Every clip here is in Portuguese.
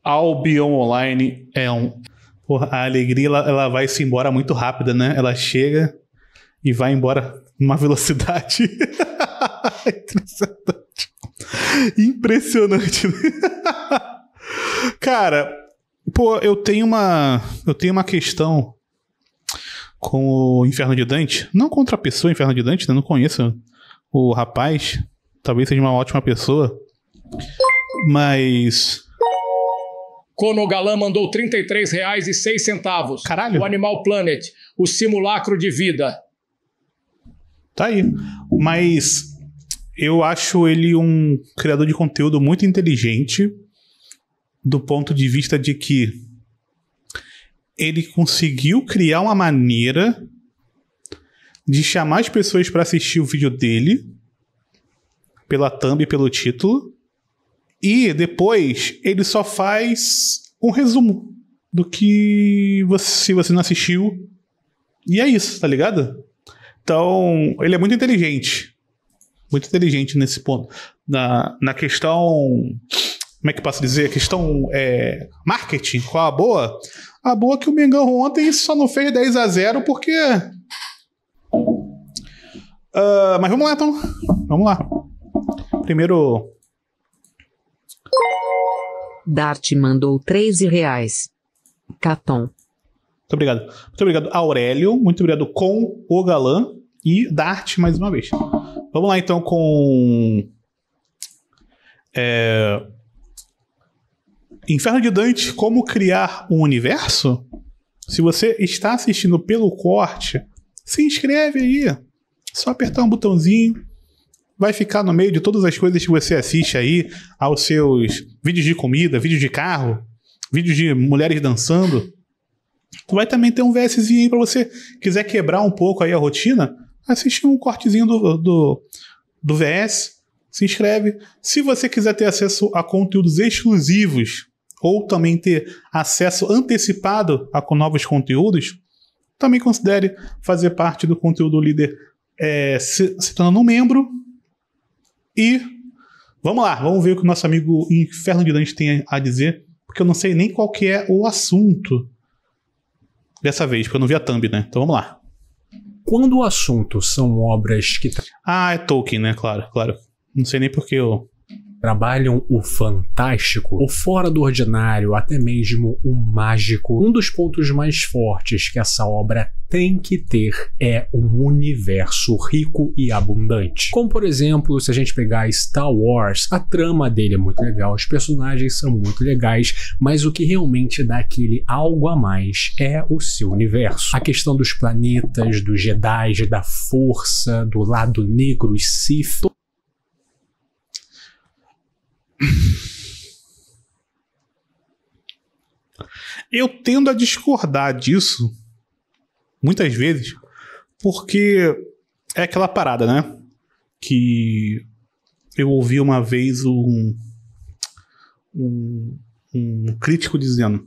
Albion Online é um... Porra, a alegria, ela vai se embora muito rápida, né? Ela chega e vai embora numa velocidade... Impressionante. Cara, pô, eu tenho uma questão com o Inferno de Dante. Não contra a pessoa Inferno de Dante, né? Não conheço o rapaz. Talvez seja uma ótima pessoa. Mas... Conogalan mandou R$33,06. Caralho. O Animal Planet, o simulacro de vida. Tá aí. Mas eu acho ele um criador de conteúdo muito inteligente do ponto de vista de que ele conseguiu criar uma maneira de chamar as pessoas para assistir o vídeo dele pela thumb e pelo título, e depois ele só faz um resumo do que se você não assistiu, e é isso, tá ligado? Então ele é muito inteligente nesse ponto, na questão, como é que eu posso dizer, a questão marketing. Qual a boa? A boa é que o Mengão ontem só não fez 10-0 porque... mas vamos lá então. Vamos lá. Primeiro... Dart mandou R$13. Caton. Muito obrigado. Muito obrigado, Aurélio. Muito obrigado, com o Galã. E Dart mais uma vez. Vamos lá então com... Inferno de Dante, como criar um universo? Se você está assistindo pelo corte, se inscreve aí. Só apertar um botãozinho. Vai ficar no meio de todas as coisas que você assiste aí, aos seus vídeos de comida, vídeos de carro, vídeos de mulheres dançando. Vai também ter um VSzinho aí pra você quiser quebrar um pouco aí a rotina. Assiste um cortezinho do VS. Se inscreve. Se você quiser ter acesso a conteúdos exclusivos ou também ter acesso antecipado a novos conteúdos, também considere fazer parte do conteúdo líder se tornando um membro. E vamos lá, vamos ver o que o nosso amigo Inferno de Dante tem a dizer, porque eu não sei nem qual que é o assunto dessa vez, porque eu não vi a thumb, né? Então vamos lá. Quando o assunto são obras que é Tolkien, né? Claro. Não sei nem porque eu... trabalham o fantástico, o fora do ordinário, até mesmo o mágico. Um dos pontos mais fortes que essa obra tem que ter é um universo rico e abundante. Como, por exemplo, se a gente pegar Star Wars, a trama dele é muito legal, os personagens são muito legais, mas o que realmente dá aquele algo a mais é o seu universo. A questão dos planetas, dos Jedi, da força, do lado negro, os Sith... Eu tendo a discordar disso muitas vezes, porque é aquela parada, né? Que eu ouvi uma vez um crítico dizendo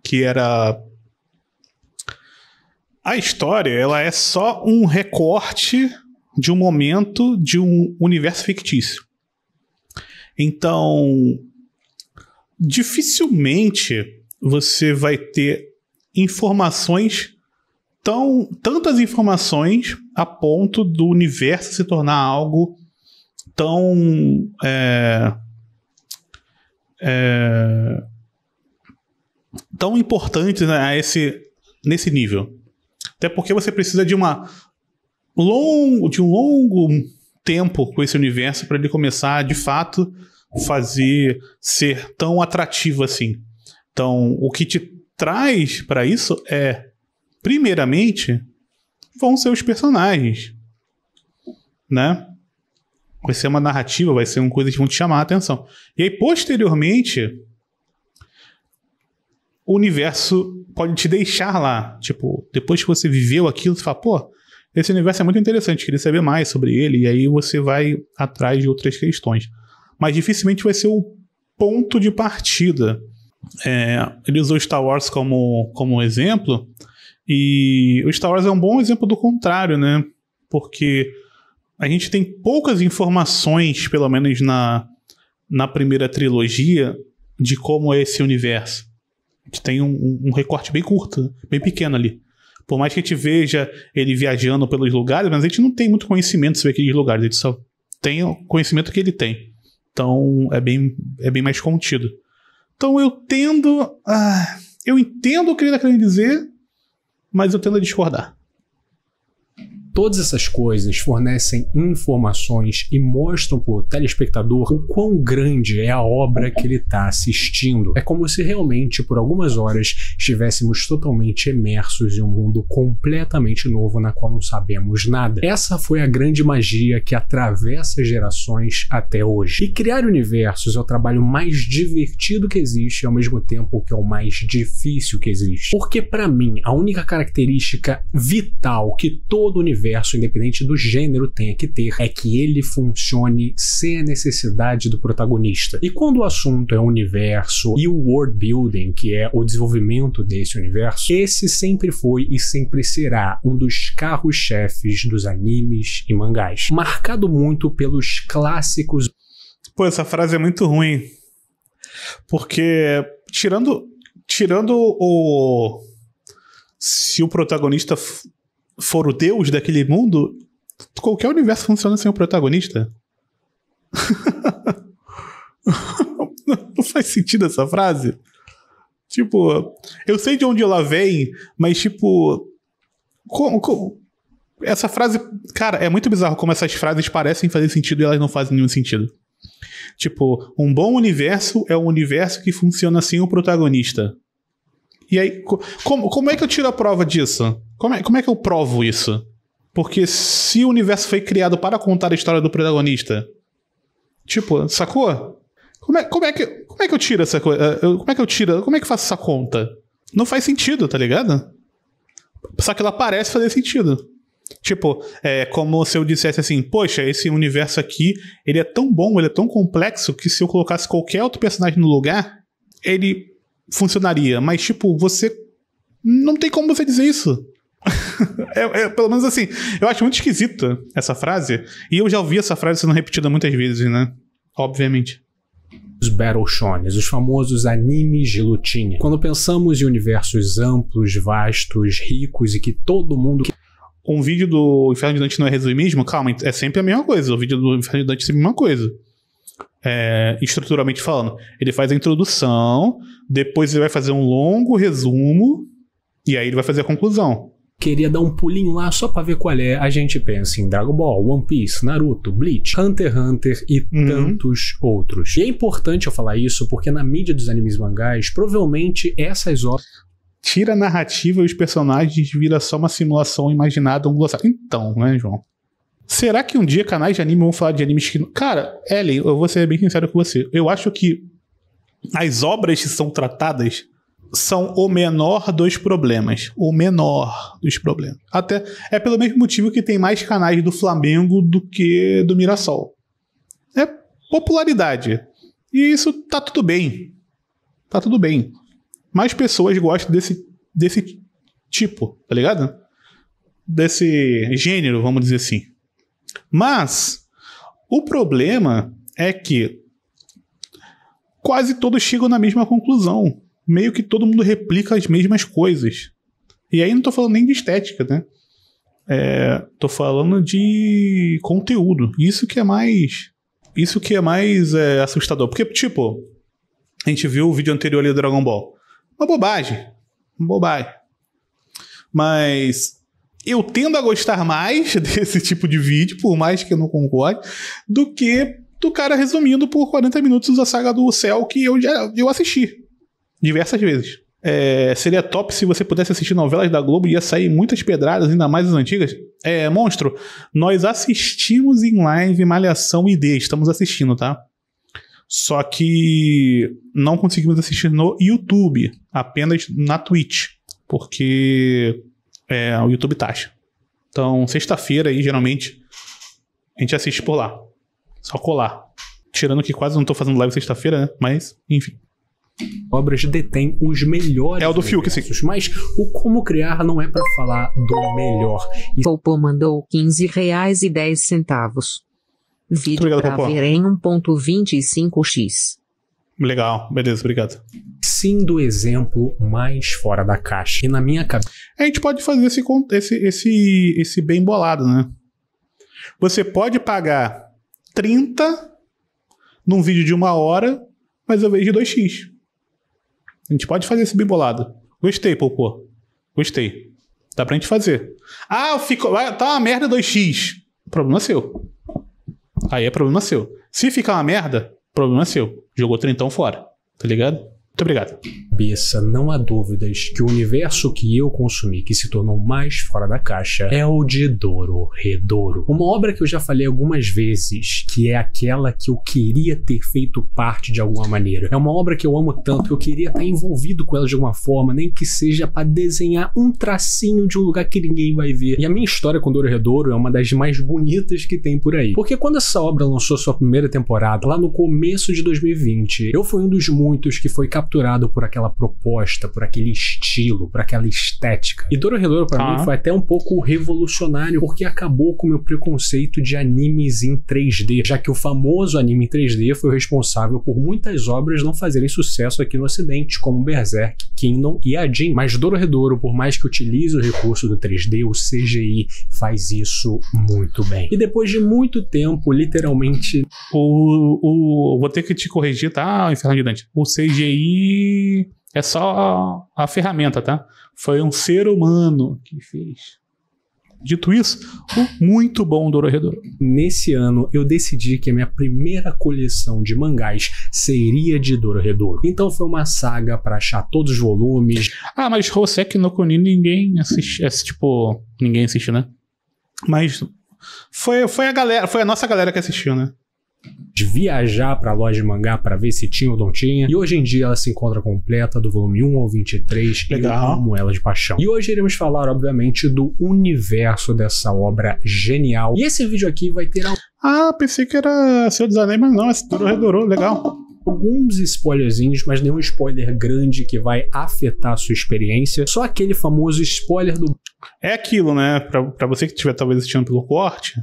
que era... A história, ela é só um recorte de um momento de um universo fictício. Então, dificilmente você vai ter tantas informações a ponto do universo se tornar algo tão tão importante, né, nesse nível. Até porque você precisa de um longo tempo com esse universo para ele começar, de fato, ser tão atrativo assim. Então, o que te traz para isso primeiramente, vão ser os personagens, né? Vai ser uma narrativa, vai ser uma coisa que vão te chamar a atenção. E aí, posteriormente, o universo pode te deixar lá. Tipo, depois que você viveu aquilo, você fala, pô, esse universo é muito interessante, queria saber mais sobre ele, e aí você vai atrás de outras questões. Mas dificilmente vai ser o ponto de partida. Ele usou Star Wars como exemplo, e o Star Wars é um bom exemplo do contrário, né? Porque a gente tem poucas informações, pelo menos na primeira trilogia, de como é esse universo. A gente tem um recorte bem curto, bem pequeno ali. Por mais que a gente veja ele viajando pelos lugares, mas a gente não tem muito conhecimento sobre aqueles lugares. A gente só tem o conhecimento que ele tem. Então é bem mais contido. Então eu tendo... eu entendo o que ele está querendo dizer, mas eu tendo a discordar. Todas essas coisas fornecem informações e mostram para o telespectador o quão grande é a obra que ele está assistindo. É como se realmente, por algumas horas, estivéssemos totalmente imersos em um mundo completamente novo na qual não sabemos nada. Essa foi a grande magia que atravessa gerações até hoje. E criar universos é o trabalho mais divertido que existe e ao mesmo tempo que é o mais difícil que existe. Porque para mim, a única característica vital que todo universo, independente do gênero, tenha que ter, é que ele funcione sem a necessidade do protagonista. E quando o assunto é o universo e o world building, que é o desenvolvimento desse universo, esse sempre foi e sempre será um dos carros-chefes dos animes e mangás, marcado muito pelos clássicos. Pô, essa frase é muito ruim, porque tirando o... se o protagonista for o deus daquele mundo, qualquer universo funciona sem o protagonista. Não faz sentido essa frase. Tipo, eu sei de onde ela vem, mas tipo... essa frase... Cara, é muito bizarro como essas frases parecem fazer sentido e elas não fazem nenhum sentido. Tipo, um bom universo é um universo que funciona sem o protagonista. E aí, como é que eu tiro a prova disso? Como é que eu provo isso? Porque se o universo foi criado para contar a história do protagonista, tipo, sacou? Como é que eu tiro essa coisa? Como é que eu faço essa conta? Não faz sentido, tá ligado? Só que ela parece fazer sentido. Tipo, é como se eu dissesse assim, poxa, esse universo aqui, ele é tão bom, ele é tão complexo, que se eu colocasse qualquer outro personagem no lugar, ele funcionaria. Mas, tipo, você... não tem como você dizer isso. Pelo menos assim, eu acho muito esquisita essa frase. E eu já ouvi essa frase sendo repetida muitas vezes, né? Obviamente. Os Battle Shonen, os famosos animes de lutinha. Quando pensamos em universos amplos, vastos, ricos e que todo mundo... Um vídeo do Inferno de Dante não é resumismo? Calma, é sempre a mesma coisa. O vídeo do Inferno de Dante é sempre a mesma coisa. Estruturalmente falando. Ele faz a introdução, depois ele vai fazer um longo resumo e aí ele vai fazer a conclusão. Queria dar um pulinho lá só pra ver qual é. A gente pensa em Dragon Ball, One Piece, Naruto, Bleach, Hunter x Hunter e tantos outros. E é importante eu falar isso porque na mídia dos animes e mangás, provavelmente essas obras... Tira a narrativa e os personagens vira só uma simulação imaginada, um glossário. Então, né, João? Será que um dia canais de anime vão falar de animes que... Cara, Ellen, eu vou ser bem sincero com você. Eu acho que as obras que são tratadas são o menor dos problemas. O menor dos problemas. Até é pelo mesmo motivo que tem mais canais do Flamengo do que do Mirassol. É popularidade. E isso tá tudo bem. Tá tudo bem. Mais pessoas gostam desse tipo, tá ligado? Desse gênero, vamos dizer assim. Mas o problema é que quase todos chegam na mesma conclusão. Meio que todo mundo replica as mesmas coisas. E aí não tô falando nem de estética, né? Tô falando de conteúdo. Isso que é mais assustador. Porque, tipo, a gente viu o vídeo anterior ali do Dragon Ball. Uma bobagem. Mas eu tendo a gostar mais desse tipo de vídeo, por mais que eu não concorde, do que do cara resumindo por 40 minutos a saga do Cell que eu assisti diversas vezes. Seria top se você pudesse assistir novelas da Globo, ia sair muitas pedradas, ainda mais as antigas. Monstro, nós assistimos em live Malhação ID, estamos assistindo, tá? Só que não conseguimos assistir no YouTube, apenas na Twitch, porque o YouTube taxa. Então, sexta-feira aí, geralmente, a gente assiste por lá. Só colar. Tirando que quase não tô fazendo live sexta-feira, né? Mas, enfim. Obras detêm os melhores. É o do Fiuk, sim. Mas o como criar não é pra falar do melhor. Popô mandou R$15,10. Vídeo Obrigado, pra Popô. ver em 1.25x. Legal, beleza, obrigado. Sim, do exemplo mais fora da caixa. E na minha cabeça... A gente pode fazer esse bem bolado, né? Você pode pagar 30 num vídeo de 1 hora, mas eu vejo de 2x. A gente pode fazer esse bem bolado. Gostei, Popô. Gostei. Dá pra gente fazer. Ah, tá uma merda 2x. Problema seu. Aí é problema seu. Se ficar uma merda, problema seu. Jogou 30 fora. Tá ligado? Muito obrigado. Não há dúvidas que o universo que eu consumi, que se tornou mais fora da caixa, é o de Dororedoro. Uma obra que eu já falei algumas vezes, que é aquela que eu queria ter feito parte de alguma maneira. É uma obra que eu amo tanto, que eu queria estar envolvido com ela de alguma forma, nem que seja para desenhar um tracinho de um lugar que ninguém vai ver. E a minha história com Dororedoro é uma das mais bonitas que tem por aí. Porque quando essa obra lançou sua primeira temporada, lá no começo de 2020, eu fui um dos muitos que foi capturado por aquela proposta, por aquele estilo, por aquela estética. E Dororedoro pra mim foi até um pouco revolucionário, porque acabou com o meu preconceito de animes em 3D, já que o famoso anime em 3D foi o responsável por muitas obras não fazerem sucesso aqui no ocidente, como Berserk, Kingdom e Ajin. Mas Dororedoro, por mais que utilize o recurso do 3D, o CGI faz isso muito bem. E depois de muito tempo, literalmente... Vou ter que te corrigir, tá, Inferno de Dante? O CGI é só a ferramenta, tá? Foi um ser humano que fez. Dito isso, muito bom Dororedoro. Nesse ano, eu decidi que a minha primeira coleção de mangás seria de Dororedoro. Então foi uma saga pra achar todos os volumes. Ah, mas Hoseki no Kuni ninguém assiste, ninguém assiste, né? Mas foi a nossa galera que assistiu, né? De viajar pra loja de mangá pra ver se tinha ou não tinha. E hoje em dia ela se encontra completa do volume 1 ao 23. Legal. E eu amo ela de paixão. E hoje iremos falar, obviamente, do universo dessa obra genial. E esse vídeo aqui vai ter... pensei que era Senhor dos Anéis, mas não, é Dororedoro, legal. Alguns spoilerzinhos, mas nenhum spoiler grande que vai afetar a sua experiência. Só aquele famoso spoiler do... É aquilo, né? Pra você que estiver talvez assistindo pelo corte,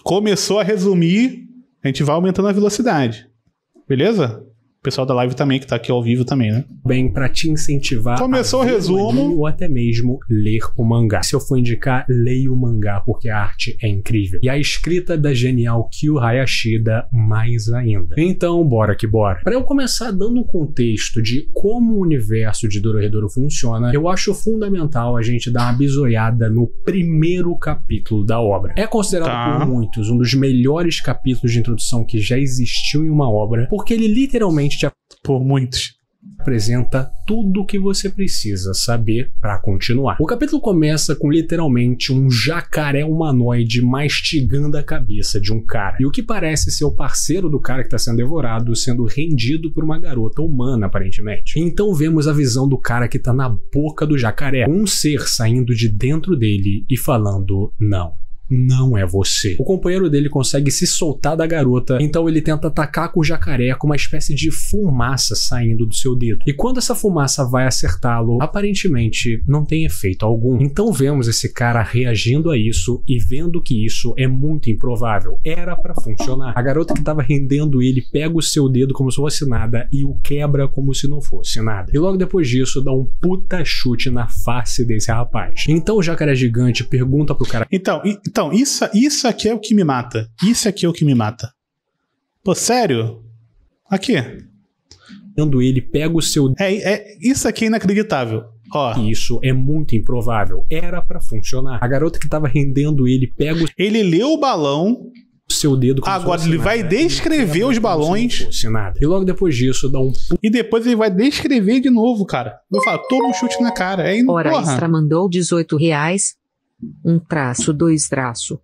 começou a resumir... A gente vai aumentando a velocidade. Beleza? O pessoal da live também, que tá aqui ao vivo também, né? Bem, pra te incentivar começou a o resumo ou até mesmo ler o mangá. Se eu for indicar, leia o mangá, porque a arte é incrível. E a escrita da genial Kyu Hayashida mais ainda. Então, bora que bora. Pra eu começar dando um contexto de como o universo de Dororedoro funciona, eu acho fundamental a gente dar uma bisoiada no primeiro capítulo da obra. É considerado por muitos um dos melhores capítulos de introdução que já existiu em uma obra, porque ele literalmente por muitos apresenta tudo o que você precisa saber para continuar. O capítulo começa com literalmente um jacaré humanoide mastigando a cabeça de um cara. E o que parece ser o parceiro do cara que está sendo devorado sendo rendido por uma garota humana, aparentemente. Então vemos a visão do cara que está na boca do jacaré. Um ser saindo de dentro dele e falando não. Não é você. O companheiro dele consegue se soltar da garota, então ele tenta atacar com o jacaré com uma espécie de fumaça saindo do seu dedo. E quando essa fumaça vai acertá-lo, aparentemente não tem efeito algum. Então vemos esse cara reagindo a isso e vendo que isso é muito improvável. Era pra funcionar. A garota que tava rendendo ele pega o seu dedo como se fosse nada e o quebra como se não fosse nada. E logo depois disso dá um puta chute na face desse rapaz. Então o jacaré gigante pergunta pro cara... Então, isso aqui é o que me mata. Isso aqui é o que me mata. Pô, sério? Aqui. Quando ele pega o seu... Isso aqui é inacreditável. Ó. Isso é muito improvável. Era pra funcionar. A garota que tava rendendo ele pega o... Ele leu o balão... seu dedo como agora ele vai descrever os balões. Nada. E logo depois disso dá um... E depois ele vai descrever de novo, cara. Eu falo, toma um chute na cara. Hora Extra mandou R$18. 1-2.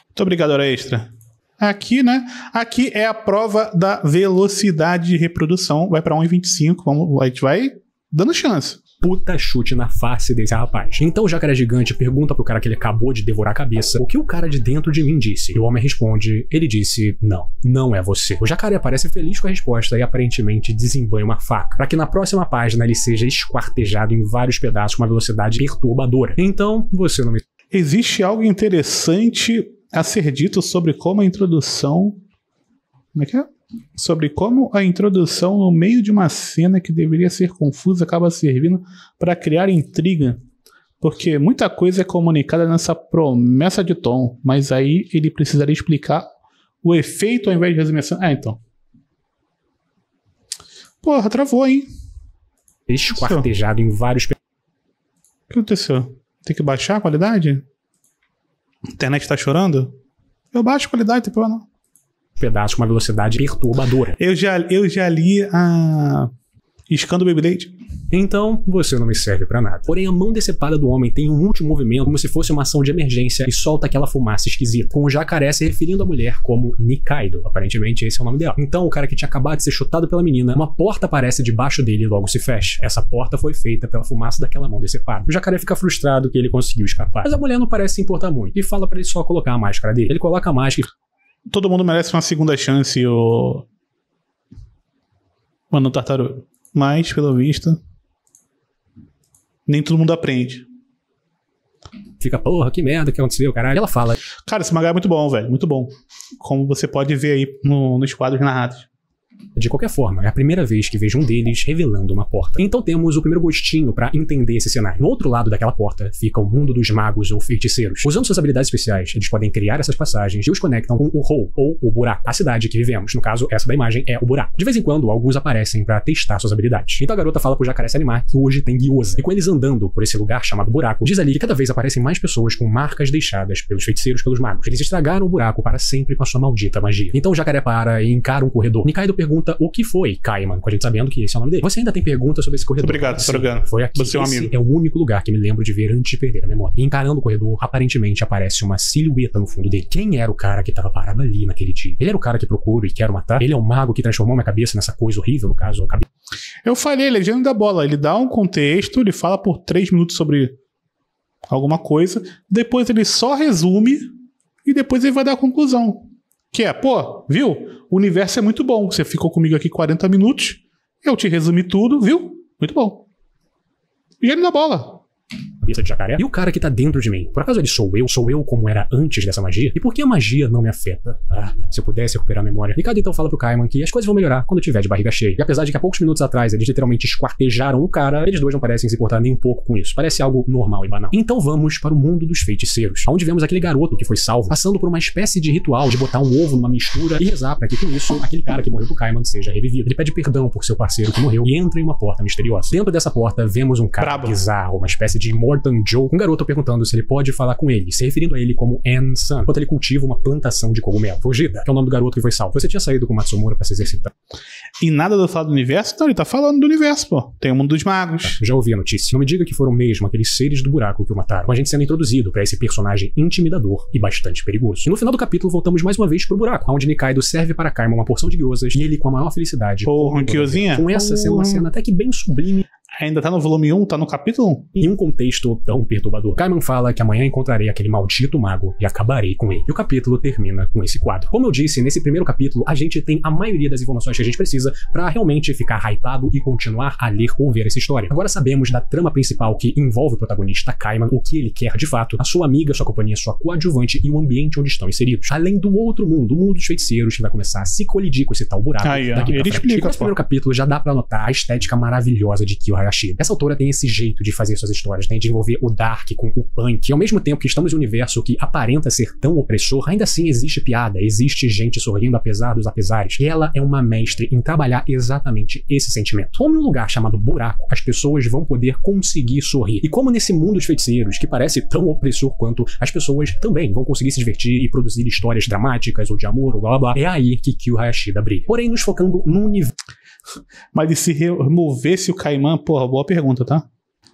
Muito obrigado, Hora Extra. Aqui, né? Aqui é a prova da velocidade de reprodução. Vai pra 1,25. A gente vai dando chance. Puta chute na face desse rapaz. Então o jacaré gigante pergunta pro cara que ele acabou de devorar a cabeça o que o cara de dentro de mim disse. E o homem responde, ele disse, não é você. O jacaré parece feliz com a resposta e aparentemente desembanha uma faca, para que na próxima página ele seja esquartejado em vários pedaços com uma velocidade perturbadora. Então, você não me... Existe algo interessante a ser dito sobre como a introdução... Como é que é? sobre como a introdução no meio de uma cena que deveria ser confusa acaba servindo para criar intriga. Porque muita coisa é comunicada nessa promessa de tom, mas aí ele precisaria explicar o efeito ao invés de resumir a cena. Então. Porra, travou, hein? Esquartejado em vários... O que aconteceu? Tem que baixar a qualidade? A internet tá chorando? Eu baixo a qualidade, não tem problema não. Pedaços com uma velocidade perturbadora. Eu já li a Scan do Beyblade. Então, você não me serve pra nada. Porém, a mão decepada do homem tem um último movimento como se fosse uma ação de emergência e solta aquela fumaça esquisita, com o jacaré se referindo à mulher como Nikaido. Aparentemente, esse é o nome dela. Então, o cara que tinha acabado de ser chutado pela menina, uma porta aparece debaixo dele e logo se fecha. Essa porta foi feita pela fumaça daquela mão decepada. O jacaré fica frustrado que ele conseguiu escapar. Mas a mulher não parece se importar muito e fala pra ele só colocar a máscara dele. Ele coloca a máscara e... Todo mundo merece uma segunda chance, o... Mano, tartaruga. Mas, pelo visto... Nem todo mundo aprende. Fica, porra, que merda que aconteceu, caralho. E ela fala... Cara, esse mangá é muito bom, velho. Muito bom. Como você pode ver aí nos quadros narrados. De qualquer forma, é a primeira vez que vejo um deles revelando uma porta. Então temos o primeiro gostinho pra entender esse cenário. No outro lado daquela porta fica o mundo dos magos ou feiticeiros. Usando suas habilidades especiais, eles podem criar essas passagens e os conectam com o hole, ou o buraco, a cidade que vivemos. No caso, essa da imagem é o buraco. De vez em quando, alguns aparecem pra testar suas habilidades. Então a garota fala pro jacaré se animar que hoje tem gyoza. E com eles andando por esse lugar chamado buraco, diz ali que cada vez aparecem mais pessoas com marcas deixadas pelos feiticeiros, pelos magos. Eles estragaram o buraco para sempre com a sua maldita magia. Então o jacaré para e encara um corredor. Nikaido pergunta o que foi Kaiman, com a gente sabendo que esse é o nome dele. Você ainda tem perguntas sobre esse corredor? Obrigado, Sorogano. Foi aqui. Você é um amigo. Esse é o único lugar que me lembro de ver antes de perder a memória. E encarando o corredor, aparentemente aparece uma silhueta no fundo dele. Quem era o cara que estava parado ali naquele dia? Ele era o cara que procuro e quero matar? Ele é o mago que transformou minha cabeça nessa coisa horrível, no caso, a cabeça. Eu falei, ele é gênio da bola. Ele dá um contexto, ele fala por 3 minutos sobre alguma coisa, depois ele só resume e depois ele vai dar a conclusão. Que é, pô, viu? O universo é muito bom. Você ficou comigo aqui 40 minutos, eu te resumi tudo, viu? Muito bom. Gênio da bola. Cabeça de jacaré. E o cara que tá dentro de mim? Por acaso ele sou eu como era antes dessa magia? E por que a magia não me afeta? Ah, se eu pudesse recuperar a memória. Nikaido então fala pro Kaiman que as coisas vão melhorar quando eu tiver de barriga cheia. E apesar de que há poucos minutos atrás eles literalmente esquartejaram o cara, eles dois não parecem se importar nem um pouco com isso. Parece algo normal e banal. Então vamos para o mundo dos feiticeiros, onde vemos aquele garoto que foi salvo, passando por uma espécie de ritual de botar um ovo numa mistura e rezar para que com isso, aquele cara que morreu pro Kaiman seja revivido. Ele pede perdão por seu parceiro que morreu e entra em uma porta misteriosa. Dentro dessa porta vemos um cara bizarro, uma espécie de Morton Joe, um garoto perguntando se ele pode falar com ele, se referindo a ele como An-san, enquanto ele cultiva uma plantação de cogumelo. Fujita, que é o nome do garoto que foi salvo. Você tinha saído com o Matsumura pra se exercitar. E nada do falar do universo? Não, ele tá falando do universo, pô. Tem o mundo dos magos. Já ouvi a notícia. Não me diga que foram mesmo aqueles seres do buraco que o mataram, com a gente sendo introduzido pra esse personagem intimidador e bastante perigoso. E no final do capítulo voltamos mais uma vez pro buraco, onde Nikaido serve para Kaiman uma porção de gyozas e ele com a maior felicidade. Porra, que gyozinha? Com essa sendo uma cena até que bem sublime. Ainda tá no volume 1, tá no capítulo 1? Em um contexto tão perturbador. Kaiman fala que amanhã encontrarei aquele maldito mago e acabarei com ele. E o capítulo termina com esse quadro. Como eu disse, nesse primeiro capítulo, a gente tem a maioria das informações que a gente precisa pra realmente ficar hypado e continuar a ler ou ver essa história. Agora sabemos da trama principal que envolve o protagonista Kaiman, o que ele quer de fato, a sua amiga, sua companhia, sua coadjuvante e o ambiente onde estão inseridos. Além do outro mundo, o mundo dos feiticeiros, que vai começar a se colidir com esse tal buraco daqui pra frente. E nesse primeiro capítulo já dá pra notar a estética maravilhosa de Kiyo Hayashida. Essa autora tem esse jeito de fazer suas histórias, tem de envolver o dark com o punk, e ao mesmo tempo que estamos em um universo que aparenta ser tão opressor, ainda assim existe piada, existe gente sorrindo apesar dos apesares, e ela é uma mestre em trabalhar exatamente esse sentimento. Como em um lugar chamado buraco, as pessoas vão poder conseguir sorrir, e como nesse mundo dos feiticeiros, que parece tão opressor quanto, as pessoas também vão conseguir se divertir e produzir histórias dramáticas ou de amor ou blá blá blá, é aí que Kiyo Hayashida brilha. Porém, nos focando no universo. Mas e se removesse o Kaiman? Porra, boa pergunta, tá?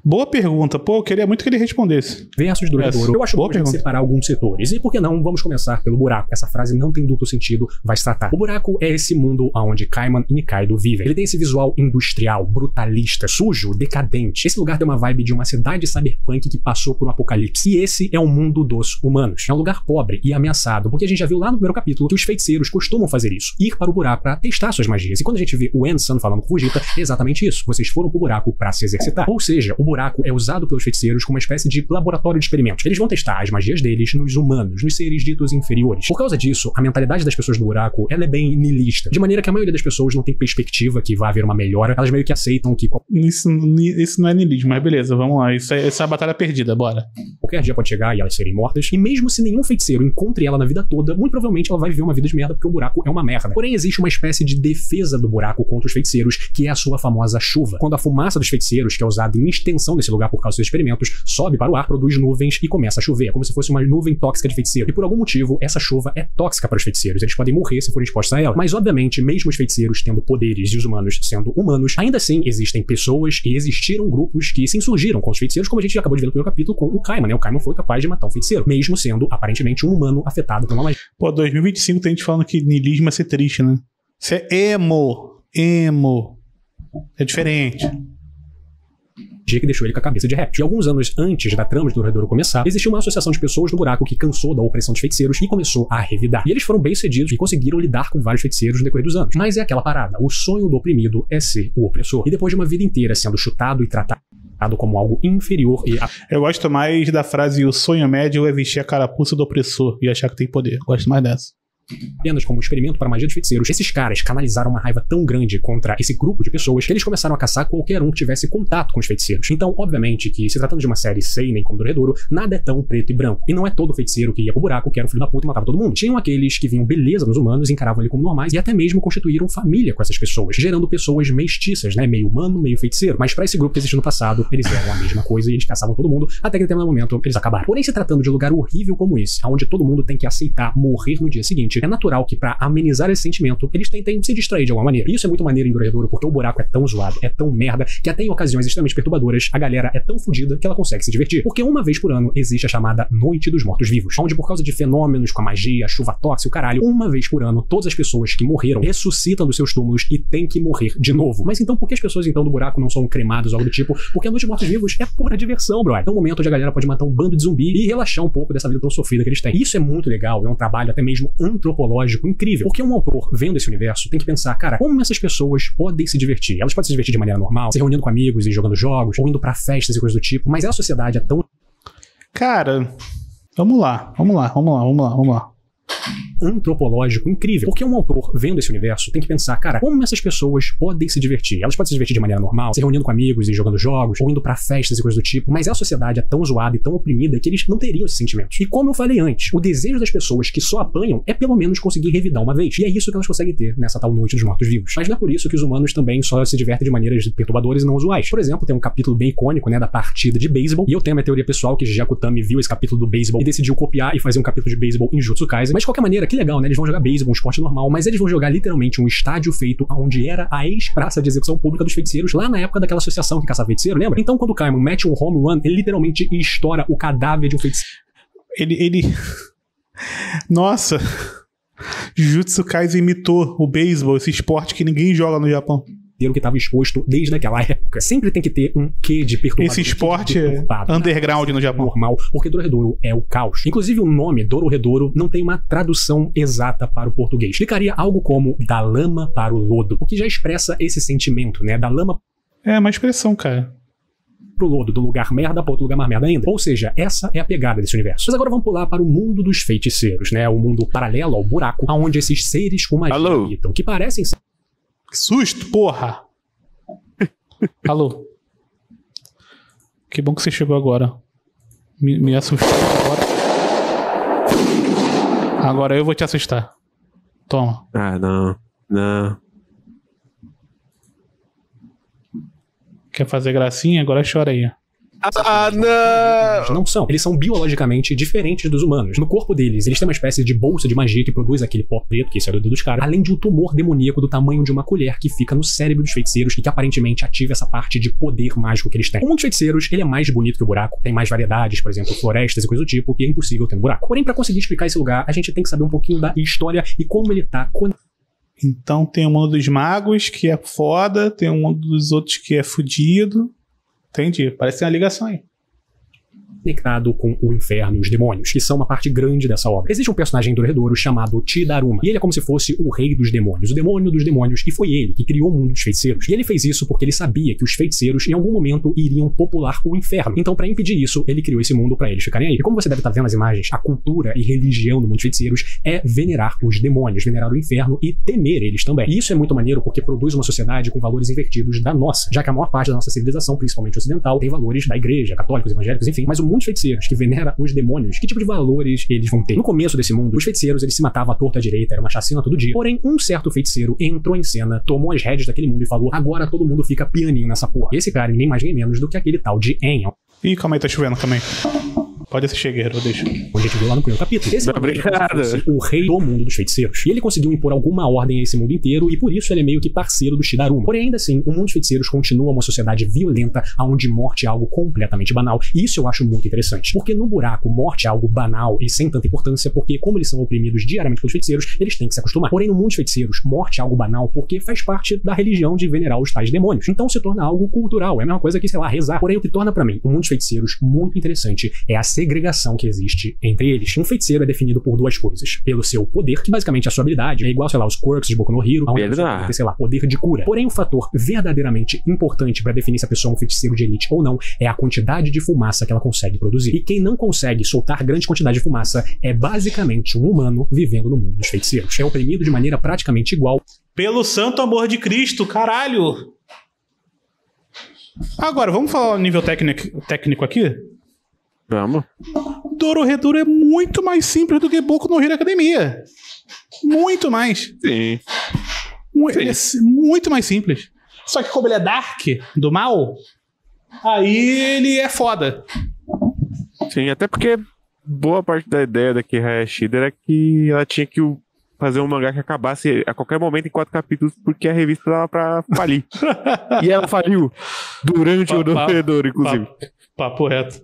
Boa pergunta. Pô, eu queria muito que ele respondesse. Versus Duradouro. Eu acho bom separar alguns setores. E por que não? Vamos começar pelo buraco. Essa frase não tem duplo sentido, vai se tratar. O buraco é esse mundo onde Kaiman e Nikaido vivem. Ele tem esse visual industrial, brutalista, sujo, decadente. Esse lugar tem uma vibe de uma cidade cyberpunk que passou por um apocalipse. E esse é o mundo dos humanos. É um lugar pobre e ameaçado, porque a gente já viu lá no primeiro capítulo que os feiticeiros costumam fazer isso. Ir para o buraco para testar suas magias. E quando a gente vê o An-san falando com Fujita, é exatamente isso. Vocês foram pro buraco para se exercitar. Ou seja, o buraco buraco é usado pelos feiticeiros como uma espécie de laboratório de experimentos. Eles vão testar as magias deles nos humanos, nos seres ditos inferiores. Por causa disso, a mentalidade das pessoas do buraco, ela é bem niilista. De maneira que a maioria das pessoas não tem perspectiva que vai haver uma melhora. Elas meio que aceitam que Isso não é niilismo, mas beleza, vamos lá. Essa é a batalha perdida, bora. qualquer dia pode chegar e elas serem mortas. E mesmo se nenhum feiticeiro encontre ela na vida toda, muito provavelmente ela vai viver uma vida de merda porque o buraco é uma merda. Porém, existe uma espécie de defesa do buraco contra os feiticeiros, que é a sua famosa chuva. Quando a fumaça dos feiticeiros, que é usada em extensão desse lugar por causa dos experimentos, sobe para o ar, produz nuvens e começa a chover. É como se fosse uma nuvem tóxica de feiticeiro. E por algum motivo, essa chuva é tóxica para os feiticeiros. Eles podem morrer se forem expostos a ela. Mas, obviamente, mesmo os feiticeiros tendo poderes e os humanos sendo humanos, ainda assim existem pessoas e existiram grupos que se insurgiram com os feiticeiros, como a gente já acabou de ver no primeiro capítulo com o Kaiman, né? O Kaiman foi capaz de matar um feiticeiro, mesmo sendo, aparentemente, um humano afetado por uma magia. Pô, 2025 tem gente falando que niilismo é ser triste, né? Isso é emo. É diferente. Que deixou ele com a cabeça de réptil. E alguns anos antes da trama do Dorredouro começar, existiu uma associação de pessoas do buraco que cansou da opressão dos feiticeiros e começou a revidar. E eles foram bem-sucedidos e conseguiram lidar com vários feiticeiros no decorrer dos anos. Mas é aquela parada, o sonho do oprimido é ser o opressor. E depois de uma vida inteira sendo chutado e tratado como algo inferior e... Eu gosto mais da frase: o sonho médio é vestir a carapuça do opressor e achar que tem poder. Gosto mais dessa. Apenas como experimento para a magia dos feiticeiros, esses caras canalizaram uma raiva tão grande contra esse grupo de pessoas que eles começaram a caçar qualquer um que tivesse contato com os feiticeiros. Então, obviamente, que se tratando de uma série seinen como Dorredouro, nada é tão preto e branco. E não é todo feiticeiro que ia pro buraco, que era um filho da puta e matava todo mundo. Tinham aqueles que viam beleza nos humanos, encaravam ele como normais e até mesmo constituíram família com essas pessoas, gerando pessoas mestiças, né? Meio humano, meio feiticeiro. Mas para esse grupo que existiu no passado, eles eram a mesma coisa e eles caçavam todo mundo, até que em determinado momento eles acabaram. Porém, se tratando de um lugar horrível como esse, onde todo mundo tem que aceitar morrer no dia seguinte, é natural que pra amenizar esse sentimento, eles tentem se distrair de alguma maneira. E isso é muito maneiro em Dorredouro, porque o buraco é tão zoado, é tão merda, que até em ocasiões extremamente perturbadoras, a galera é tão fodida que ela consegue se divertir. Porque uma vez por ano existe a chamada Noite dos Mortos-Vivos, onde por causa de fenômenos com a magia, chuva tóxica, o caralho, uma vez por ano, todas as pessoas que morreram ressuscitam dos seus túmulos e têm que morrer de novo. Mas então, por que as pessoas então do buraco não são cremadas ou algo do tipo? Porque a Noite dos Mortos-Vivos é pura diversão, brother. É um momento onde a galera pode matar um bando de zumbi e relaxar um pouco dessa vida tão sofrida que eles têm. Isso é muito legal, é um trabalho até mesmo antropológico incrível. Porque um autor, vendo esse universo, tem que pensar, cara, como essas pessoas podem se divertir? Elas podem se divertir de maneira normal, se reunindo com amigos e jogando jogos, ou indo pra festas e coisas do tipo, mas a sociedade é tão... Cara, vamos lá. antropológico incrível. Porque um autor, vendo esse universo, tem que pensar, cara, como essas pessoas podem se divertir? Elas podem se divertir de maneira normal, se reunindo com amigos e jogando jogos, ou indo pra festas e coisas do tipo, mas a sociedade é tão zoada e tão oprimida que eles não teriam esses sentimentos. E como eu falei antes, o desejo das pessoas que só apanham é pelo menos conseguir revidar uma vez. E é isso que elas conseguem ter nessa tal Noite dos Mortos-Vivos. Mas não é por isso que os humanos também só se divertem de maneiras perturbadoras e não usuais. Por exemplo, tem um capítulo bem icônico, né, da partida de beisebol, e eu tenho a minha teoria pessoal que Jakutami viu esse capítulo do beisebol e decidiu copiar e fazer um capítulo de beisebol em Jujutsu Kaisen. Mas de qualquer maneira, que legal, né? Eles vão jogar beisebol, um esporte normal, mas eles vão jogar literalmente um estádio feito onde era a ex-praça de execução pública dos feiticeiros, lá na época daquela associação que caçava feiticeiro, lembra? Então, quando o Kaiman mete um home run, ele literalmente estoura o cadáver de um feiticeiro. Ele... Nossa! Jujutsu Kaisen imitou o beisebol, esse esporte que ninguém joga no Japão. Que estava exposto desde aquela época. Sempre tem que ter um quê de perturbador. Esse esporte é underground no Japão. Normal, porque Dorredouro é o caos. Inclusive o nome Dorredouro não tem uma tradução exata para o português. Ficaria algo como da lama para o lodo, o que já expressa esse sentimento, né? Da lama... É uma expressão, cara. Pro lodo, do lugar merda para outro lugar mais merda ainda. Ou seja, essa é a pegada desse universo. Mas agora vamos pular para o mundo dos feiticeiros, né? O mundo paralelo ao buraco, onde esses seres com magia habitam, que parecem ser... Que susto, porra! Alô? Que bom que você chegou agora. Me assustou agora. Agora eu vou te assustar. Toma. Ah, não. Quer fazer gracinha? Agora chora aí. Ah, não! Não são. Eles são biologicamente diferentes dos humanos. No corpo deles, eles têm uma espécie de bolsa de magia que produz aquele pó preto, que isso é o dedo dos caras, além de um tumor demoníaco do tamanho de uma colher que fica no cérebro dos feiticeiros e que aparentemente ativa essa parte de poder mágico que eles têm. O mundo dos feiticeiros, ele é mais bonito que o buraco, tem mais variedades, por exemplo, florestas e coisas do tipo, que é impossível ter no buraco. Porém, pra conseguir explicar esse lugar, a gente tem que saber um pouquinho da história e como ele tá Então tem o mundo dos magos, que é foda, tem o mundo dos outros que é fudido. Entendi, parece ter uma ligação aí. conectado com o inferno e os demônios, que são uma parte grande dessa obra. Existe um personagem em Dorohedoro chamado Tidaruma, e ele é como se fosse o rei dos demônios, o demônio dos demônios, e foi ele que criou o mundo dos feiticeiros. E ele fez isso porque ele sabia que os feiticeiros, em algum momento, iriam popular o inferno. Então, para impedir isso, ele criou esse mundo para eles ficarem aí. E como você deve estar vendo nas imagens, a cultura e religião do mundo dos feiticeiros é venerar os demônios, venerar o inferno e temer eles também. E isso é muito maneiro porque produz uma sociedade com valores invertidos da nossa, já que a maior parte da nossa civilização, principalmente ocidental, tem valores da igreja, católicos, evangélicos, enfim, mas o mundo dos feiticeiros, que venera os demônios, que tipo de valores eles vão ter? No começo desse mundo, os feiticeiros, eles se matavam à torta à direita, era uma chacina todo dia. Porém, um certo feiticeiro entrou em cena, tomou as rédeas daquele mundo e falou: agora todo mundo fica pianinho nessa porra. Esse cara, ninguém mais nem menos do que aquele tal de Enel. Ih, calma aí, tá chovendo, calma aí. Pode assistir, guerreiro, deixa. A gente viu lá no primeiro capítulo. Esse é o rei do mundo dos feiticeiros. E ele conseguiu impor alguma ordem a esse mundo inteiro, e por isso ele é meio que parceiro do Tidaruma. Porém, ainda assim, o mundo dos feiticeiros continua uma sociedade violenta, onde morte é algo completamente banal. E isso eu acho muito interessante. Porque no buraco, morte é algo banal e sem tanta importância, porque como eles são oprimidos diariamente pelos feiticeiros, eles têm que se acostumar. Porém, no mundo dos feiticeiros, morte é algo banal porque faz parte da religião de venerar os tais demônios. Então se torna algo cultural. É a mesma coisa que, sei lá, rezar. Porém, o que torna pra mim o mundo dos feiticeiros muito interessante é a segregação que existe entre eles. Um feiticeiro é definido por duas coisas: pelo seu poder, que basicamente é a sua habilidade, é igual, sei lá, os quirks de Boku no Hero, onde você tem, sei lá, poder de cura. Porém, o fator verdadeiramente importante para definir se a pessoa é um feiticeiro de elite ou não é a quantidade de fumaça que ela consegue produzir. E quem não consegue soltar grande quantidade de fumaça é basicamente um humano vivendo no mundo dos feiticeiros. É oprimido de maneira praticamente igual. Pelo santo amor de Cristo, caralho! Agora, vamos falar o nível técnico aqui? Vamos. Dorohedoro é muito mais simples do que Boku no Hero Academia. Muito mais. Sim. Ele é muito mais simples. Só que como ele é Dark, do mal, aí ele é foda. Sim, até porque boa parte da ideia da Hayashida era que ela tinha que fazer um mangá que acabasse a qualquer momento em 4 capítulos, porque a revista dava pra falir. E ela faliu durante o Dorohedoro, inclusive. Papo reto.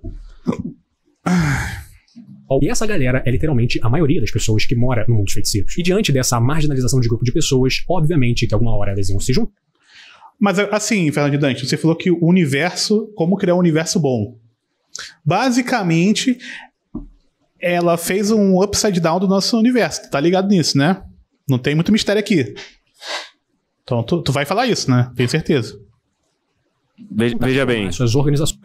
E essa galera é literalmente a maioria das pessoas que mora no mundo dos feiticeiros. E diante dessa marginalização de grupo de pessoas, obviamente que alguma hora elas iam se juntar. Mas assim, Fernando de Dante, você falou que o universo, como criar um universo bom. Basicamente, ela fez um upside down do nosso universo. Tá ligado nisso, né? Não tem muito mistério aqui. Então tu vai falar isso, né? Tenho certeza. Veja bem. Suas organizações.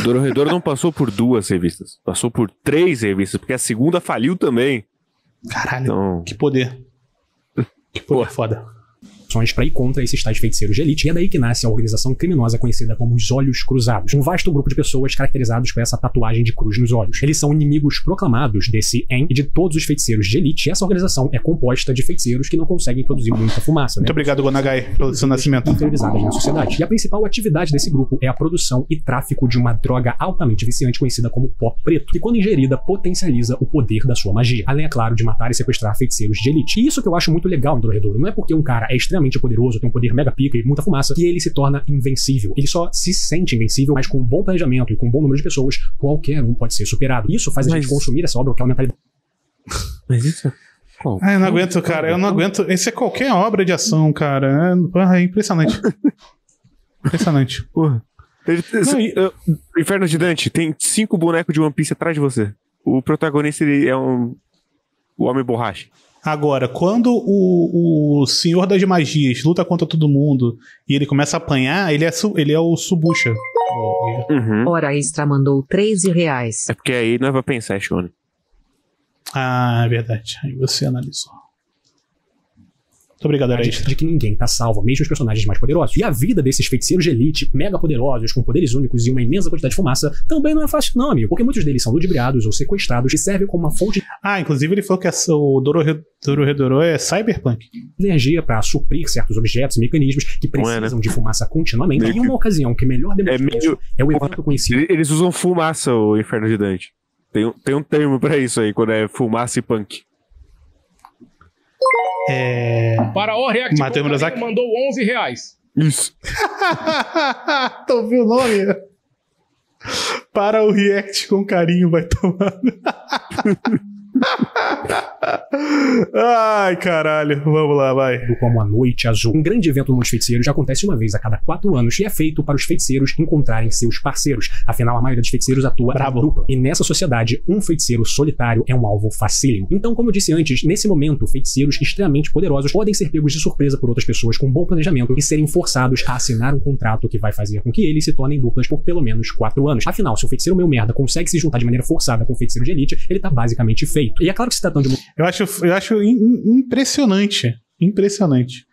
Dorohedoro não passou por 2 revistas. Passou por 3 revistas, porque a segunda faliu também. Caralho, então... que poder. Que poder foda. Para ir contra esses tais feiticeiros de elite, e é daí que nasce a organização criminosa conhecida como os Olhos Cruzados, um vasto grupo de pessoas caracterizados por essa tatuagem de cruz nos olhos. Eles são inimigos proclamados desse En e de todos os feiticeiros de elite, e essa organização é composta de feiticeiros que não conseguem produzir muita fumaça. Muito obrigado, Gonagai, pelo seu nascimento. Interiorizadas na sociedade. E a principal atividade desse grupo é a produção e tráfico de uma droga altamente viciante conhecida como pó preto, que quando ingerida potencializa o poder da sua magia, além, é claro, de matar e sequestrar feiticeiros de elite. E isso que eu acho muito legal em Dorohedoro, não é porque um cara é extremamente poderoso, tem um poder mega pica e muita fumaça, que ele se torna invencível. Ele só se sente invencível, mas com um bom planejamento e com um bom número de pessoas, qualquer um pode ser superado. Isso faz a gente consumir essa obra com aquela mentalidade. Mas isso... Eu não aguento, cara. Eu não aguento. Esse é qualquer obra de ação, cara. É impressionante. Impressionante. Porra. Inferno de Dante, tem 5 bonecos de One Piece atrás de você. O protagonista, ele é o Homem Borracha. Agora, quando o Senhor das Magias luta contra todo mundo e ele começa a apanhar, ele é o Subusha. Uhum. Hora Extra mandou R$13. É porque aí nós vamos pensar, Shone. Ah, é verdade. Aí você analisou. Muito obrigado, Hora Extra. De que ninguém tá salvo, mesmo os personagens mais poderosos. E a vida desses feiticeiros de elite, mega poderosos, com poderes únicos e uma imensa quantidade de fumaça, também não é fácil não, amigo. Porque muitos deles são ludibriados ou sequestrados e servem como uma fonte... inclusive ele falou que o Dorohedoro é cyberpunk. De energia para suprir certos objetos e mecanismos que precisam de fumaça continuamente. E uma ocasião que melhor demonstra isso é o evento conhecido. Eles usam fumaça, o Inferno de Dante. Tem um termo pra isso aí, quando é fumaça e punk. Para o React mandou R$11. Isso. Tu ouviu o nome? Para o React com carinho vai tomar. Ai, caralho. Vamos lá, vai. Como a Noite Azul. Um grande evento no mundo dos feiticeiros já acontece uma vez a cada 4 anos e é feito para os feiticeiros encontrarem seus parceiros. Afinal, a maioria dos feiticeiros atua em dupla. E nessa sociedade, um feiticeiro solitário é um alvo facílimo. Então, como eu disse antes, nesse momento, feiticeiros extremamente poderosos podem ser pegos de surpresa por outras pessoas com bom planejamento e serem forçados a assinar um contrato que vai fazer com que eles se tornem duplas por pelo menos 4 anos. Afinal, se o feiticeiro meio merda consegue se juntar de maneira forçada com o feiticeiro de elite, ele tá basicamente feito. E é claro que se tratando de... Eu acho impressionante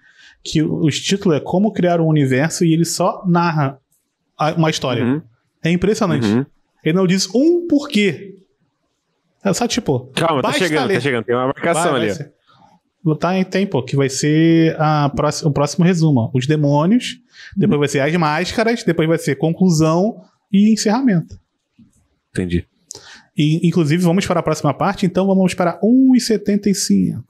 que os títulos é Como Criar um Universo e ele só narra uma história. É impressionante. Ele não diz um porquê. É só tipo... Calma, tá chegando. Tem uma marcação ali. Tem, pô, que vai ser o próximo resumo. Os demônios, depois vai ser as máscaras, depois vai ser conclusão e encerramento. Entendi. E, inclusive, vamos para a próxima parte, então vamos para 1,75.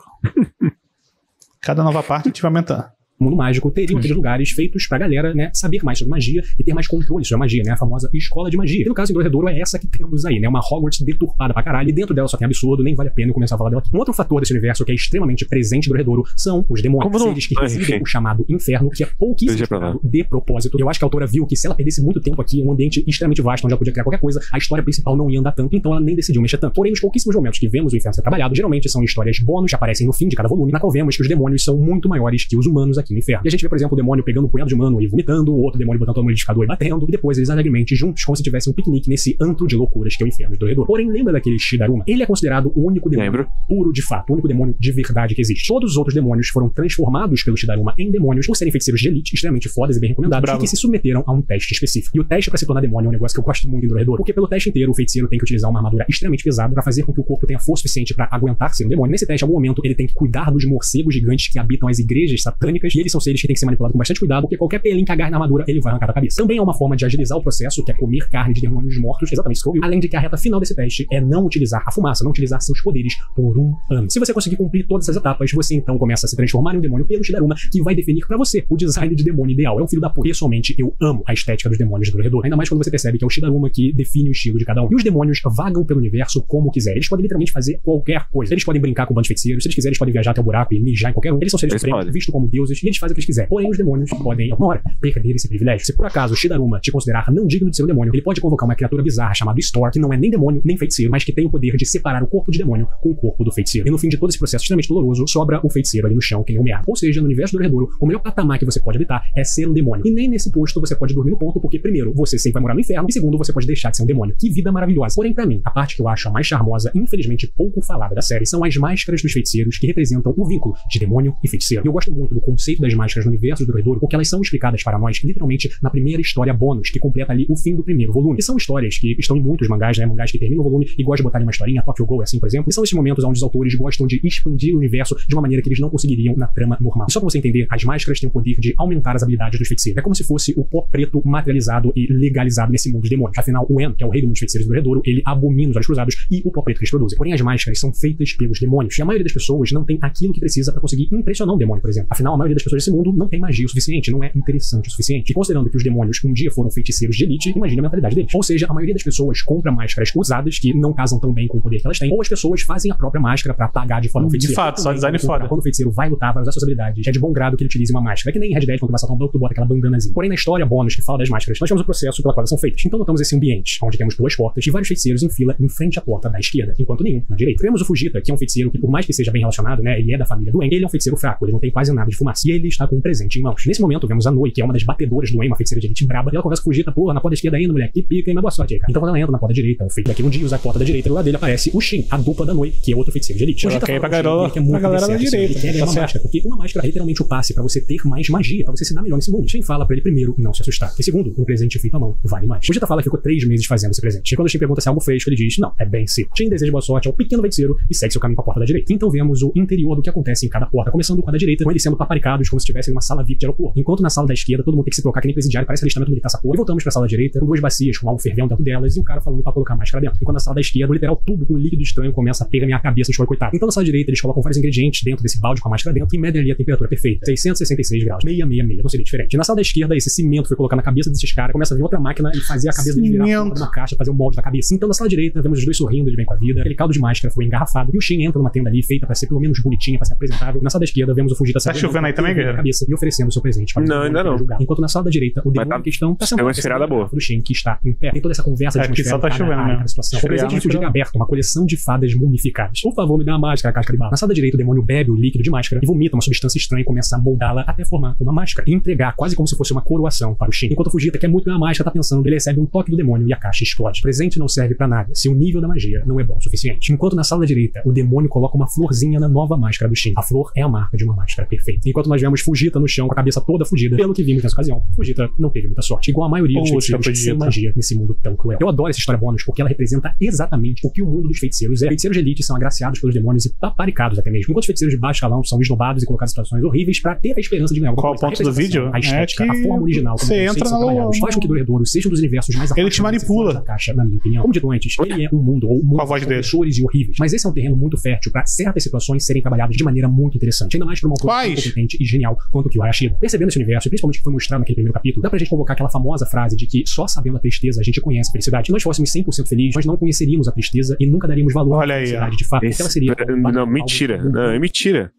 Cada nova parte a gente vai aumentar. Mundo mágico teriam aqueles lugares feitos pra galera, né, saber mais sobre magia e ter mais controle sobre a magia, né, a famosa escola de magia. E no caso em Dorredouro é essa que temos aí, né, uma Hogwarts deturpada pra caralho, e dentro dela só tem absurdo, nem vale a pena começar a falar dela aqui. Um outro fator desse universo que é extremamente presente em Dorredouro são os demônios, seres que residem o chamado inferno, que é pouquíssimo explorado de propósito. Eu acho que a autora viu que se ela perdesse muito tempo aqui, um ambiente extremamente vasto, onde ela podia criar qualquer coisa, a história principal não ia andar tanto, então ela nem decidiu mexer tanto. Porém, os pouquíssimos momentos que vemos o inferno ser trabalhado, geralmente são histórias bônus que aparecem no fim de cada volume, na qual vemos que os demônios são muito maiores que os humanos aqui no inferno. E a gente vê, por exemplo, o demônio pegando um punhado de humano e vomitando, o outro demônio botando todo no liquidificador e batendo, e depois eles alegremente juntos, como se tivessem um piquenique nesse antro de loucuras que é o inferno de Dorredouro. Porém, lembra daquele Shidaruma? Ele é considerado o único demônio puro de fato, o único demônio de verdade que existe. Todos os outros demônios foram transformados pelo Shidaruma em demônios por serem feiticeiros de elite, extremamente fodas e bem recomendados, e que se submeteram a um teste específico. E o teste pra se tornar demônio é um negócio que eu gosto muito em Dorredouro, porque pelo teste inteiro o feiticeiro tem que utilizar uma armadura extremamente pesada pra fazer com que o corpo tenha força suficiente pra aguentar ser um demônio. Nesse teste, em algum momento, ele tem que cuidar dos morcegos gigantes que habitam as igrejas satânicas, e eles são seres que têm que ser manipulados com bastante cuidado, porque qualquer pelinho cagar na armadura, ele vai arrancar a cabeça. Também é uma forma de agilizar o processo, que é comer carne de demônios mortos, exatamente isso que eu ouvi. Além de que a reta final desse teste é não utilizar a fumaça, não utilizar seus poderes por 1 ano. Se você conseguir cumprir todas essas etapas, você então começa a se transformar em um demônio pelo Shidaruma, que vai definir pra você o design de demônio ideal. É um filho da puta. Pessoalmente, eu amo a estética dos demônios do Dorredouro, ainda mais quando você percebe que é o Shidaruma que define o estilo de cada um. E os demônios vagam pelo universo como quiser. Eles podem literalmente fazer qualquer coisa. Eles podem brincar com bandos feiticeiros, se eles quiserem, eles podem viajar até o buraco e mijar em qualquer um. Eles são seres supremos, vistos como deuses, e eles fazem o que eles quiserem. Porém, os demônios podem, alguma hora, perder esse privilégio. Se por acaso o Shidaruma te considerar não digno de ser um demônio, ele pode convocar uma criatura bizarra chamada Stork, que não é nem demônio, nem feiticeiro, mas que tem o poder de separar o corpo de demônio com o corpo do feiticeiro. E no fim de todo esse processo extremamente doloroso, sobra o feiticeiro ali no chão, quem é o merda. Ou seja, no universo do Dorredouro, o melhor patamar que você pode habitar é ser um demônio. E nem nesse posto você pode dormir no ponto, porque primeiro, você sempre vai morar no inferno, e segundo, você pode deixar de ser um demônio. Que vida maravilhosa. Porém, pra mim, a parte que eu acho a mais charmosa, infelizmente pouco falada da série, são as máscaras dos feiticeiros que representam o vínculo de demônio e feiticeiro. E eu gosto muito do conceito das máscaras no universo do Dorredouro, porque elas são explicadas para nós, literalmente, na primeira história bônus, que completa ali o fim do primeiro volume. E são histórias que estão em muitos mangás, né? Mangás que terminam o volume e gostam de botar uma historinha, Tokyo Ghoul, assim, por exemplo. E são esses momentos onde os autores gostam de expandir o universo de uma maneira que eles não conseguiriam na trama normal. E só pra você entender, as máscaras têm o poder de aumentar as habilidades dos feiticeiros. É como se fosse o pó preto materializado e legalizado nesse mundo dos demônios. Afinal, o En, que é o rei do mundo dos feiticeiros do Dorredouro, ele abomina os olhos cruzados e o pó preto que eles produzem. Porém, as máscaras são feitas pelos demônios. E a maioria das pessoas não tem aquilo que precisa pra conseguir impressionar um demônio, por exemplo. Afinal, a maioria das pessoas desse mundo não tem magia o suficiente, não é interessante o suficiente. E considerando que os demônios um dia foram feiticeiros de elite, imagina a mentalidade deles. Ou seja, a maioria das pessoas compra máscaras usadas que não casam tão bem com o poder que elas têm, ou as pessoas fazem a própria máscara pra pagar de forma feiticeira. De fato, só design foda. Quando o feiticeiro vai lutar, vai usar suas habilidades, é de bom grado que ele utilize uma máscara. É que nem em Red Dead, quando vai saltar um banco, tu bota aquela bandanazinha. Porém, na história bônus que fala das máscaras, nós temos o processo pela qual elas são feitas. Então notamos esse ambiente, onde temos 2 portas e vários feiticeiros em fila em frente à porta da esquerda, enquanto nenhum na direita. Vemos o Fujita, que é um feiticeiro que, por mais que seja bem relacionado, né, ele é da família do En, ele é um feiticeiro fraco, ele não tem quase nada de fumaça, e ele está com um presente em mãos. Nesse momento, vemos a Noi, que é uma das batedoras do En, uma feiticeira de elite braba, e ela conversa com o Fujita, porra, na porta esquerda ainda, mulher, que pica, hein, mas boa sorte aí, cara. Então quando ela entra na porta direita, o feito daqui um dia usa a porta da direita, e do lado dele aparece o Shin, a dupla da Noi, que é outro feiticeiro de elite. Ela quer ir pra galera da direita. Ele quer ganhar uma máscara, porque uma máscara é literalmente o passe pra você ter mais magia, pra você se dar melhor nesse mundo. Shin fala pra ele, primeiro, não se assustar, e segundo, um presente feito à mão vale mais. O Fujita fala que ficou 3 meses fazendo esse presente. E quando o Shin pergunta se é algo fresco, ele diz, não, é bem seco. Shin deseja boa sorte ao pequeno feiticeiro e segue seu caminho pra porta da direita. Então vemos o interior do que acontece em cada porta, começando com a da direita, com ele sendo paparicado sentados como se estivessem numa sala VIP de aeroporto. Enquanto na sala da esquerda todo mundo tem que se trocar que nem presidiário, parece alistamento militar essa porra. E voltamos pra sala da direita com 2 bacias com algo fervendo dentro delas e um cara falando pra colocar máscara dentro. Enquanto na sala da esquerda, um literal tubo com um líquido estranho começa a pegar minha cabeça de coitado. Então na sala da direita eles colocam vários ingredientes dentro desse balde com a máscara dentro e medem ali a temperatura perfeita. 666 graus. 666. Não seria diferente. E na sala da esquerda, esse cimento foi colocado na cabeça desses caras, começa a vir outra máquina e fazer a cabeça deles virar uma caixa, fazer um molde da cabeça. Então na sala direita, vemos os dois sorrindo de bem com a vida. Aquele caldo de máscara foi engarrafado e o Shin entra numa tenda ali feita pra ser pelo menos bonitinha, pra ser apresentável. E na sala da esquerda, vemos o Fujita tá chovendo aí também, guerreiro? Cabeça e oferecendo seu presente para não, ainda não. Julgar. Enquanto na sala da direita, o demônio em questão tá sentado uma esfriada boa do Shin, que está em pé. Tem toda essa conversa de aqui só tá chovendo mesmo. O presente de Fujita é aberto, uma coleção de fadas mumificadas. Por favor, me dá a máscara, a casca de bala. Na sala da direita, o demônio bebe o líquido de máscara e vomita uma substância estranha e começa a moldá-la até formar uma máscara e entregar quase como se fosse uma coroação para o Shin. Enquanto o Fujita quer muito ganhar a máscara, tá pensando, ele recebe um toque do demônio e a caixa explode. O presente não serve pra nada se o nível da magia não é bom o suficiente. Enquanto na sala da direita, o demônio coloca uma florzinha na nova máscara do Shin. A flor é a marca de uma máscara perfeita. Enquanto nós vemos Fujita no chão com a cabeça toda fudida, pelo que vimos nessa ocasião, Fujita não teve muita sorte, igual a maioria dos feiticeiros sem magia nesse mundo tão cruel. Eu adoro essa história bônus porque ela representa exatamente o que o mundo dos feiticeiros é. Feiticeiros de elite são agraciados pelos demônios e paparicados até mesmo, enquanto os feiticeiros de baixo escalão são esnobados e colocados em situações horríveis pra ter a esperança de ganhar alguma coisa. Qual o ponto do vídeo? A estética, a forma original, como você entra na faz com que Dorohedoro seja um dos universos mais ele te manipula da caixa, na minha opinião. Como dito antes, ele é um mundo ou com a voz dele e horríveis, mas esse é um terreno muito fértil pra certas situações serem trabalhadas de maneira muito interessante, ainda mais por um autor tão competente e genial quanto o Kiyo Hayashida. Percebendo esse universo, e principalmente o que foi mostrado naquele primeiro capítulo, dá pra gente convocar aquela famosa frase de que só sabendo a tristeza a gente conhece a felicidade. Se nós fôssemos 100% felizes, nós não conheceríamos a tristeza e nunca daríamos valor à felicidade de fato. Ela seria não, mentira. Não, é mentira.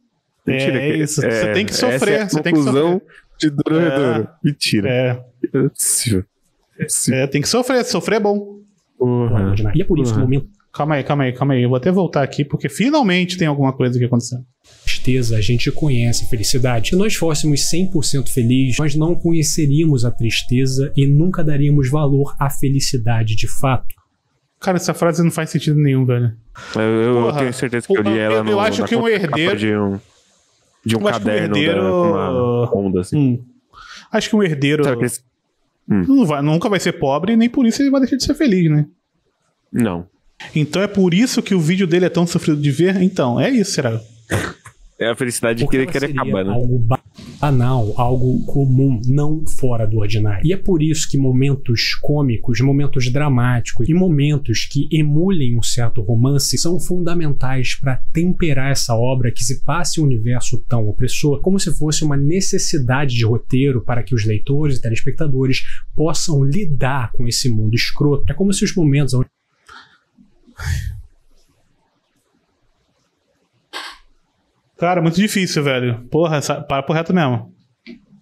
Mentira. É isso. Você tem que sofrer. Você tem que sofrer. De Dorohedoro. Mentira. É possível. Tem que sofrer. Sofrer é bom. E é por isso que o momento. Calma aí. Eu vou até voltar aqui, porque finalmente tem alguma coisa que aconteceu. Tristeza, a gente conhece felicidade. Se nós fôssemos 100% felizes, nós não conheceríamos a tristeza e nunca daríamos valor à felicidade de fato. Cara, essa frase não faz sentido nenhum, velho. Eu tenho certeza que eu li ela eu acho que um herdeiro de um caderno com uma onda assim. Acho que um herdeiro nunca vai ser pobre, nem por isso ele vai deixar de ser feliz, né? Não. Então é por isso que o vídeo dele é tão sofrido de ver? Então, é isso, será? É a felicidade que ele quer acabar, né? Algo banal, algo comum, não fora do ordinário. E é por isso que momentos cômicos, momentos dramáticos e momentos que emulem um certo romance são fundamentais para temperar essa obra que se passe um universo tão opressor, como se fosse uma necessidade de roteiro para que os leitores e telespectadores possam lidar com esse mundo escroto. É como se os momentos onde cara, muito difícil, velho. Porra, papo reto mesmo.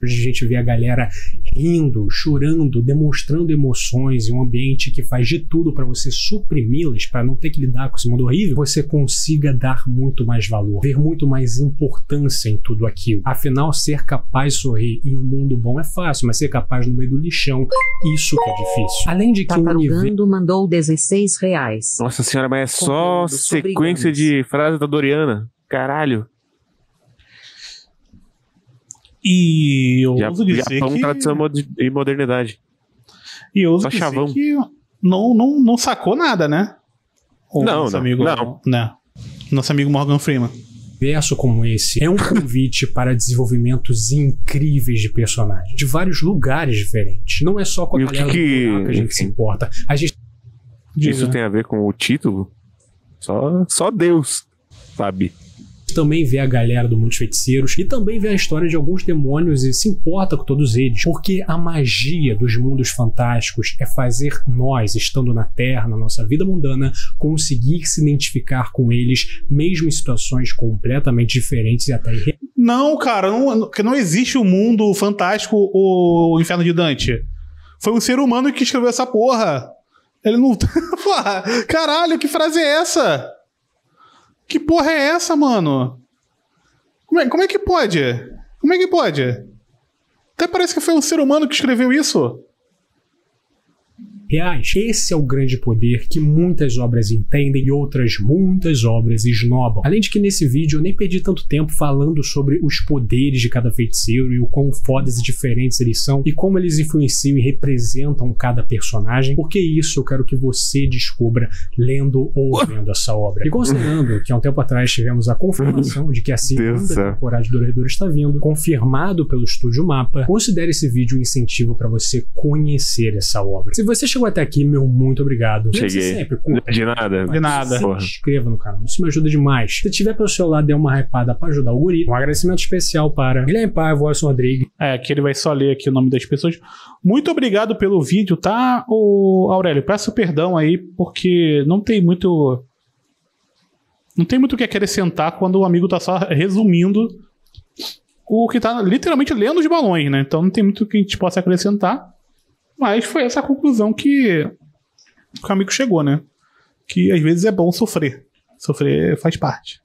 A gente vê a galera rindo, chorando, demonstrando emoções em um ambiente que faz de tudo para você suprimi-las, para não ter que lidar com esse mundo horrível, você consiga dar muito mais valor, ver muito mais importância em tudo aquilo. Afinal, ser capaz de sorrir em um mundo bom é fácil, mas ser capaz no meio do lixão, isso que é difícil. Além de que Tatarugando mandou R$16. Nossa senhora, mas é só sequência de frases da Doriana. Caralho. E eu uso dizer Japão, que... tradição e modernidade. E eu uso dizer que não sacou nada, né? Nosso amigo Morgan Freeman. Verso como esse é um convite para desenvolvimentos incríveis de personagens, de vários lugares diferentes. Não é só com a galera que a gente se importa. A gente... Isso tem a ver com o título? Só Deus sabe. Também vê a galera do mundo dos feiticeiros e também vê a história de alguns demônios e se importa com todos eles, porque a magia dos mundos fantásticos é fazer nós, estando na Terra, na nossa vida mundana, conseguir se identificar com eles, mesmo em situações completamente diferentes e até Não, cara, não existe o mundo fantástico, o Inferno de Dante. Foi um ser humano que escreveu essa porra. Ele não... Porra, caralho, que frase é essa? Que porra é essa, mano? Como é que pode? Como é que pode? Até parece que foi um ser humano que escreveu isso. reais. Esse é o grande poder que muitas obras entendem e outras muitas obras esnobam. Além de que nesse vídeo eu nem perdi tanto tempo falando sobre os poderes de cada feiticeiro e o quão fodas e diferentes eles são e como eles influenciam e representam cada personagem, porque isso eu quero que você descubra lendo ou vendo essa obra. E considerando que há um tempo atrás tivemos a confirmação de que a segunda temporada de Dorohedoro está vindo, confirmado pelo Estúdio Mapa, considere esse vídeo um incentivo para você conhecer essa obra. Se você chegou até aqui, meu muito obrigado. Cheguei. Sempre, curta, de nada. De nada. Se inscreva no canal, isso me ajuda demais. Se tiver pelo seu lado, dê uma hypada para ajudar o algoritmo. Um agradecimento especial para Guilherme Paiva, Alisson Rodrigues. Que ele vai só ler aqui o nome das pessoas. Muito obrigado pelo vídeo, tá, Aurélio? Peço perdão aí, porque não tem muito o que acrescentar quando o amigo tá só resumindo o que tá literalmente lendo os balões, né? Então não tem muito que a gente possa acrescentar. Mas foi essa a conclusão que o amigo chegou, né? Que às vezes é bom sofrer. Sofrer faz parte.